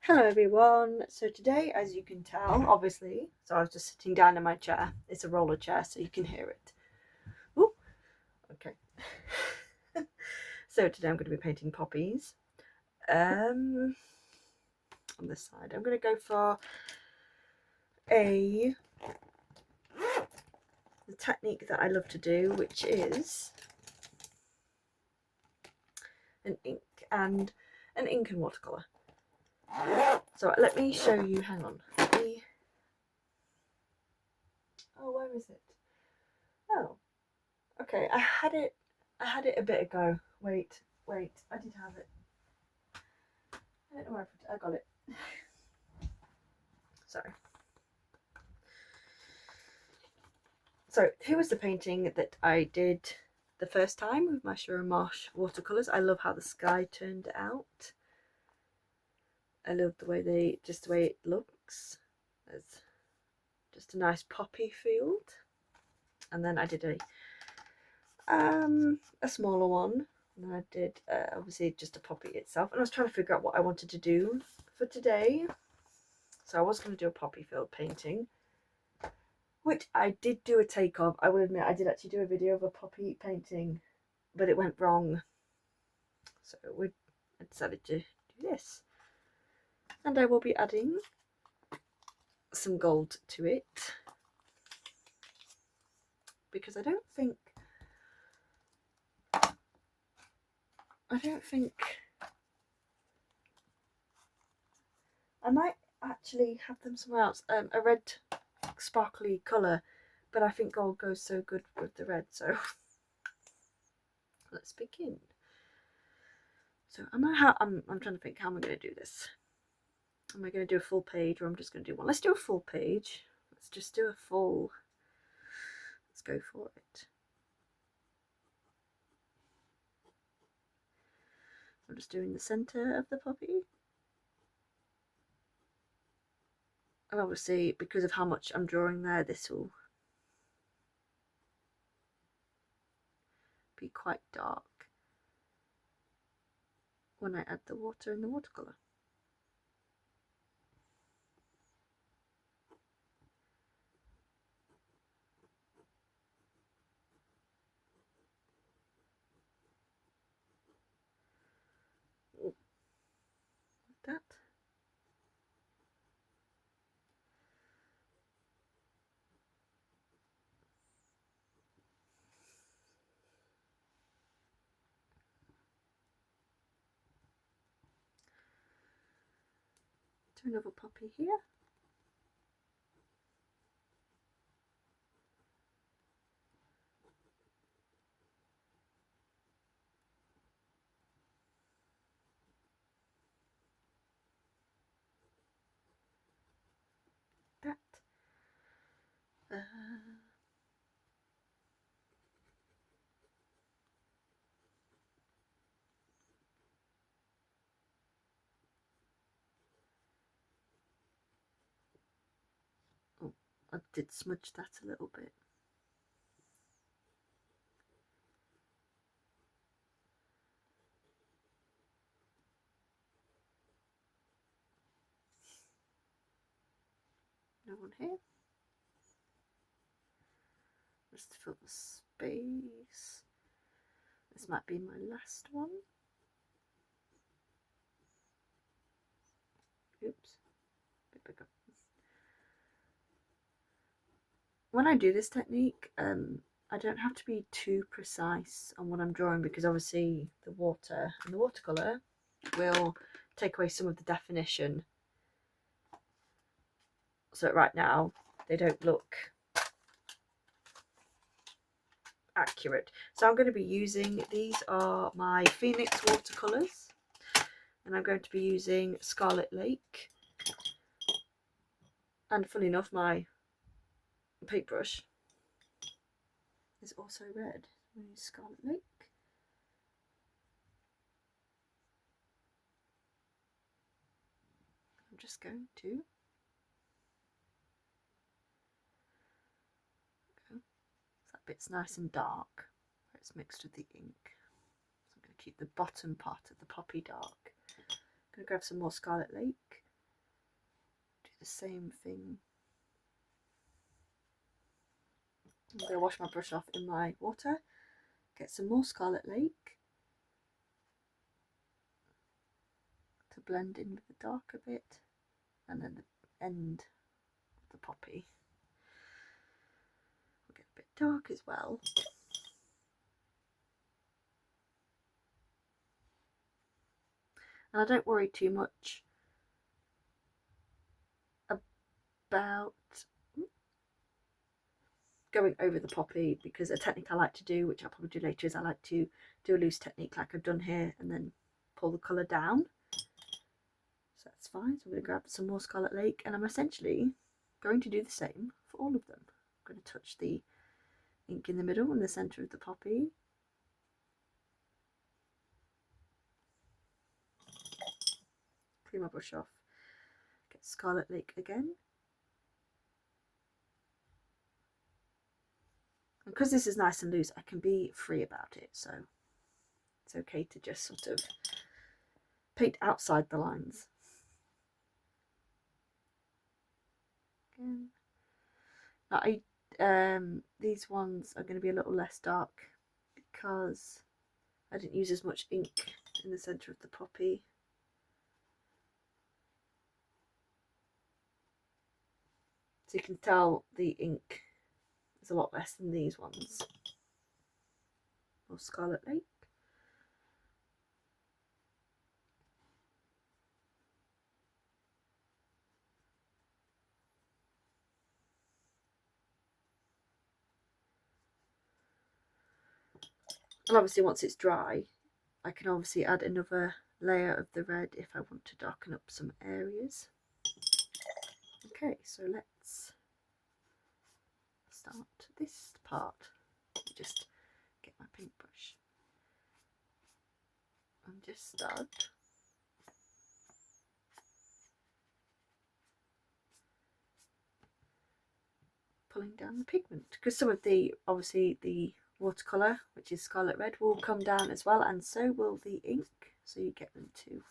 Hello everyone, so today, as you can tell, obviously, so I was just sitting down in my chair. It's a roller chair, so you can hear it. Ooh, okay. So today I'm going to be painting poppies. On this side, I'm going to go for the technique that I love to do, which is an ink and watercolour. So let me show you, hang on. Oh, where is it? Oh, okay, I had it a bit ago. Wait, I did have it. I don't know where I put it. I got it. Sorry. So here was the painting that I did the first time with my Sugar Marsh watercolours. I love how the sky turned out. I love the way the way it looks. There's just a nice poppy field. And then I did a smaller one. And I did obviously just a poppy itself. And I was trying to figure out what I wanted to do for today. So I was going to do a poppy field painting, which I did do a take of. I will admit I did actually do a video of a poppy painting, but it went wrong. So I decided to do this. And I will be adding some gold to it, because I don't think I might actually have them somewhere else. A red sparkly colour, but I think gold goes so good with the red, so let's begin. So I'm trying to think, how am I going to do this? Am I going to do a full page, or I'm just going to do one? Let's do a full page. Let's just do a full. Let's go for it. I'm just doing the centre of the poppy. And obviously, because of how much I'm drawing there, this will be quite dark when I add the water in the watercolour. Like that. Do another poppy here. That. Oh, I did smudge that a little bit. No one here. Just to fill the space. This might be my last one. Oops. Bit bigger. When I do this technique, I don't have to be too precise on what I'm drawing, because obviously the water and the watercolour will take away some of the definition. So right now they don't look accurate. So I'm going to be using, these are my Phoenix watercolours, and I'm going to be using Scarlet Lake, and funny enough my paintbrush is also red. I'm going to use Scarlet Lake. I'm just going to that bit's nice and dark, it's mixed with the ink. So I'm going to keep the bottom part of the poppy dark. I'm going to grab some more Scarlet Lake. the same thing. I'm going to wash my brush off in my water, get some more Scarlet Lake to blend in with the darker bit, and then the end of the poppy will get a bit dark as well. And I don't worry too much about going over the poppy, because a technique I like to do, which I'll probably do later, is I like to do a loose technique like I've done here and then pull the colour down. So that's fine. So I'm going to grab some more Scarlet Lake, and I'm essentially going to do the same for all of them. I'm going to touch the ink in the middle and the centre of the poppy. Clean my brush off. Get Scarlet Lake again. And because this is nice and loose, I can be free about it, so it's okay to just sort of paint outside the lines. Again. Now these ones are going to be a little less dark because I didn't use as much ink in the centre of the poppy. So you can tell the ink is a lot less than these ones. More Scarlet Lake. And obviously once it's dry, I can obviously add another layer of the red if I want to darken up some areas. Okay, so let's start this part. Just get my paintbrush and just start pulling down the pigment, because some of the, obviously the watercolour, which is Scarlet Red, will come down as well, and so will the ink, so you get them to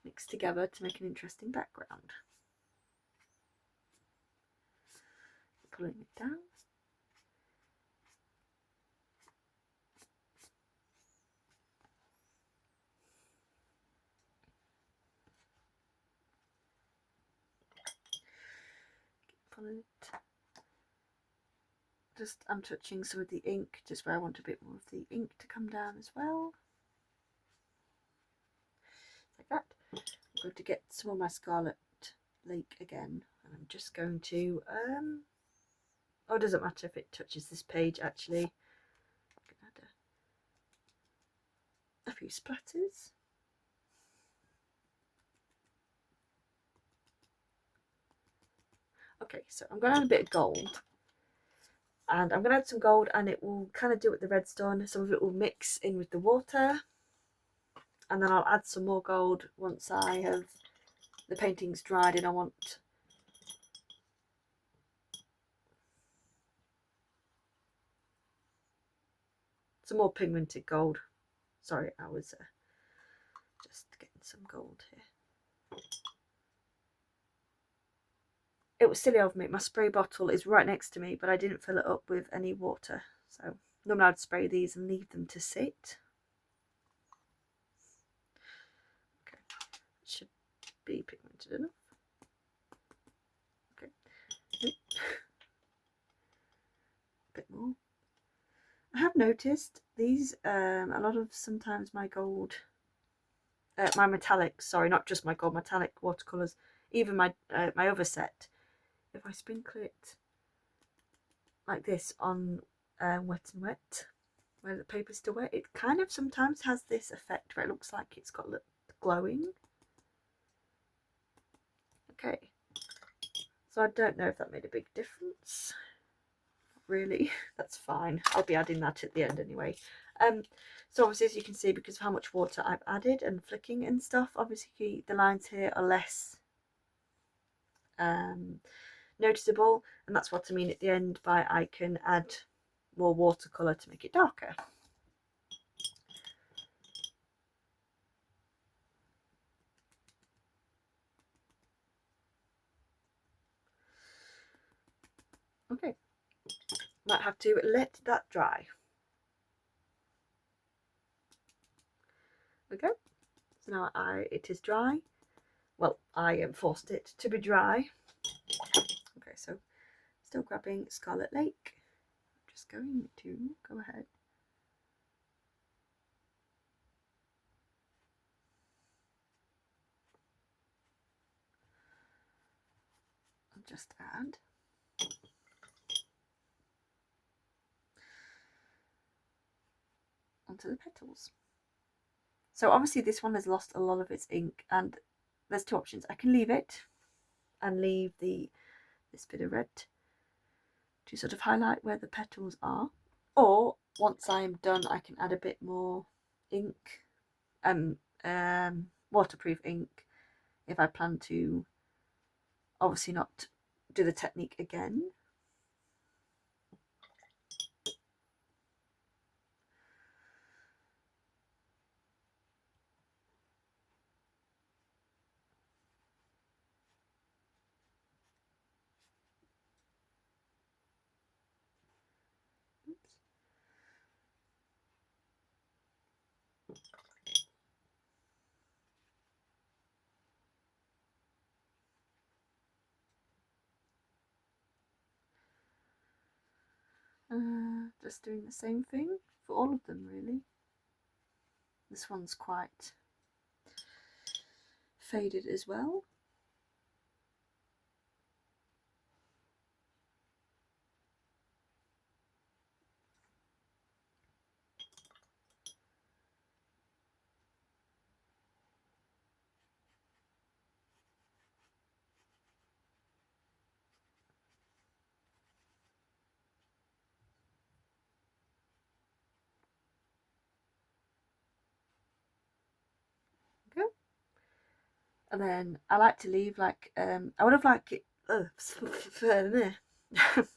mix together to make an interesting background. Pulling it down. Pulling it. Just I'm touching some of the ink, just where I want a bit more of the ink to come down as well. Like that. I'm going to get some of my Scarlet Lake again, and I'm just going to oh, it doesn't matter if it touches this page actually. I can add a few splatters. Okay, so I'm going to add a bit of gold, and I'm going to add some gold, and it will kind of do what the red's done. Some of it will mix in with the water, and then I'll add some more gold once I have the paintings dried, and I want some more pigmented gold. Sorry, I was just getting some gold here. It was silly of me, my spray bottle is right next to me, but I didn't fill it up with any water, so normally I'd spray these and leave them to sit. Okay, it should be pigmented enough. Okay, a bit more. I have noticed these, a lot of sometimes my gold, my metallics, sorry, not just my gold, metallic watercolours, even my my other set, if I sprinkle it like this on wet and wet, where the paper's still wet, it kind of sometimes has this effect where it looks like it's got glowing. Okay, so I don't know if that made a big difference. Really, that's fine. I'll be adding that at the end anyway. So obviously, as you can see, because of how much water I've added and flicking and stuff, obviously the lines here are less noticeable, and that's what I mean at the end by I can add more watercolour to make it darker. Okay, might have to let that dry. Okay, so now it is dry. Well, I forced it to be dry. Okay, so still grabbing Scarlet Lake. I'm just going to go ahead. And just add onto the petals. So obviously this one has lost a lot of its ink, and there's two options. I can leave it and leave this bit of red to sort of highlight where the petals are, or once I'm done I can add a bit more ink, waterproof ink, if I plan to obviously not do the technique again. Just doing the same thing for all of them really. This one's quite faded as well. Okay. And then I like to leave like I would have liked it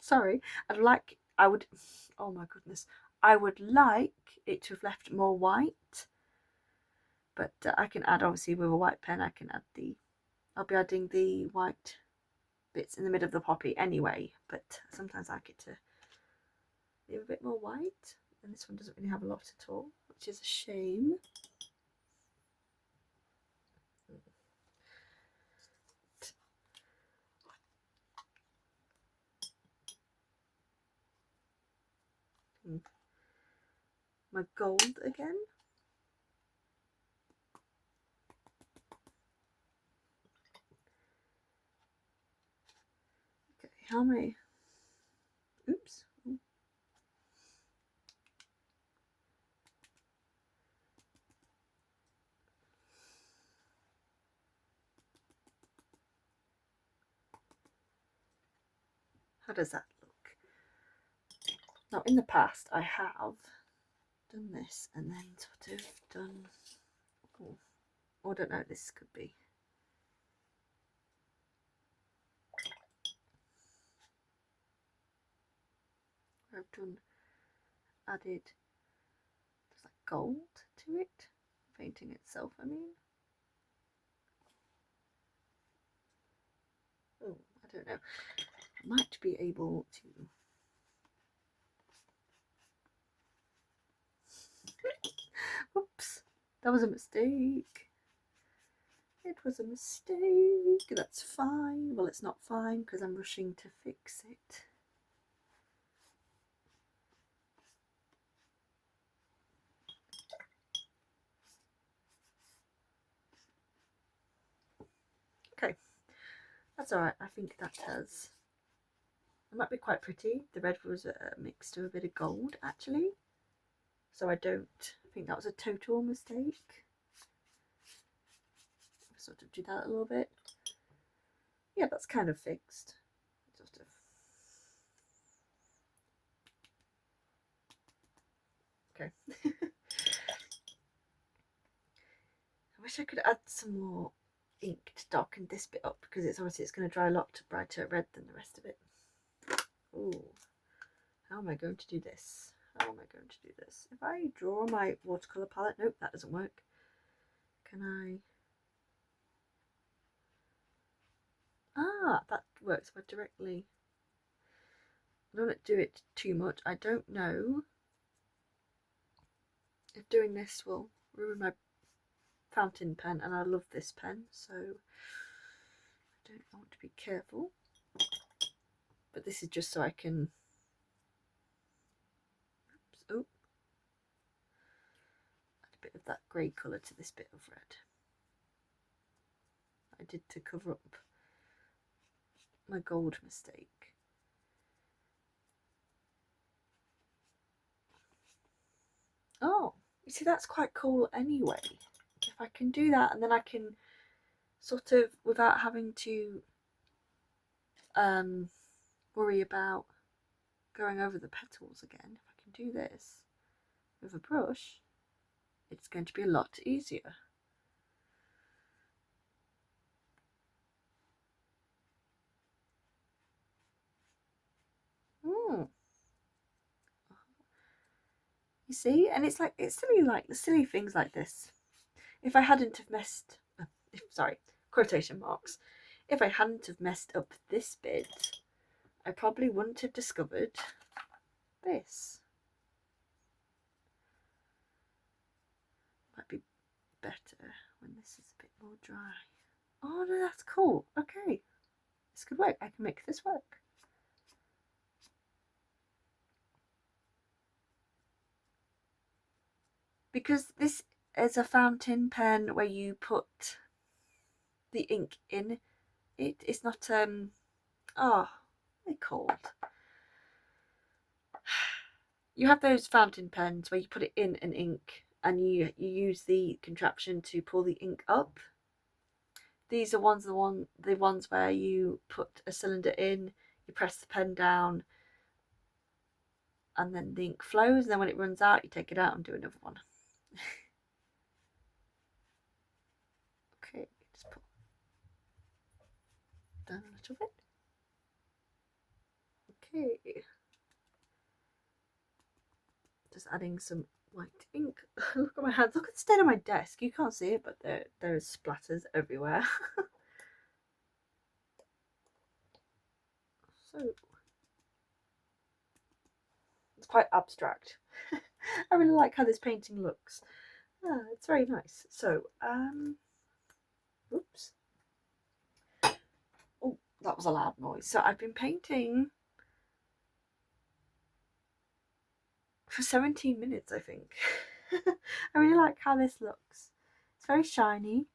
sorry, I would, oh my goodness, I would like it to have left more white, but I can add, obviously with a white pen I can add I'll be adding the white bits in the middle of the poppy anyway, but sometimes I like it to leave a bit more white, and this one doesn't really have a lot at all, which is a shame. My gold again. Okay, how many? Oops. How does that look? Now, in the past, I have done this and then sort of done. Oh, I don't know. This could be. I've done added just like gold to it, painting itself. I mean. Oh, I don't know. I might be able to. Oops, that was a mistake. It was a mistake. That's fine. Well, it's not fine because I'm rushing to fix it. Okay, that's alright. I think that has. It might be quite pretty. The red was mixed to a bit of gold actually. So I don't think that was a total mistake. Sort of do that a little bit. Yeah, that's kind of fixed. Sort of. Okay. I wish I could add some more ink to darken this bit up because it's obviously going to dry a lot brighter red than the rest of it. Ooh, how am I going to do this? How am I going to do this? If I draw on my watercolour palette, nope, that doesn't work. Can I? Ah, that works by directly. I don't want to do it too much. I don't know if doing this will ruin my fountain pen, and I love this pen, so I don't want to be careful. But this is just so I can, oops, add a bit of that grey colour to this bit of red. I did to cover up my gold mistake. Oh, you see, that's quite cool anyway. If I can do that, and then I can sort of, without having to worry about going over the petals again, if I can do this with a brush, it's going to be a lot easier. You see, and it's like, it's silly, like the silly things like this. If I hadn't have messed, sorry, quotation marks. If I hadn't have messed up this bit, I probably wouldn't have discovered this. Might be better when this is a bit more dry. Oh no, that's cool. Okay, this could work. I can make this work. Because this is a fountain pen where you put the ink in it. It's not oh, what are they called? You have those fountain pens where you put it in an ink and you use the contraption to pull the ink up. These are the ones where you put a cylinder in, you press the pen down, and then the ink flows, and then when it runs out you take it out and do another one. Okay, just put down a little bit. Okay, just adding some white ink. Look at my hands, look at the state of my desk. You can't see it, but there's splatters everywhere. So it's quite abstract. I really like how this painting looks. It's very nice. So oops, oh, that was a loud noise. So I've been painting for 17 minutes, I think. I really like how this looks. It's very shiny.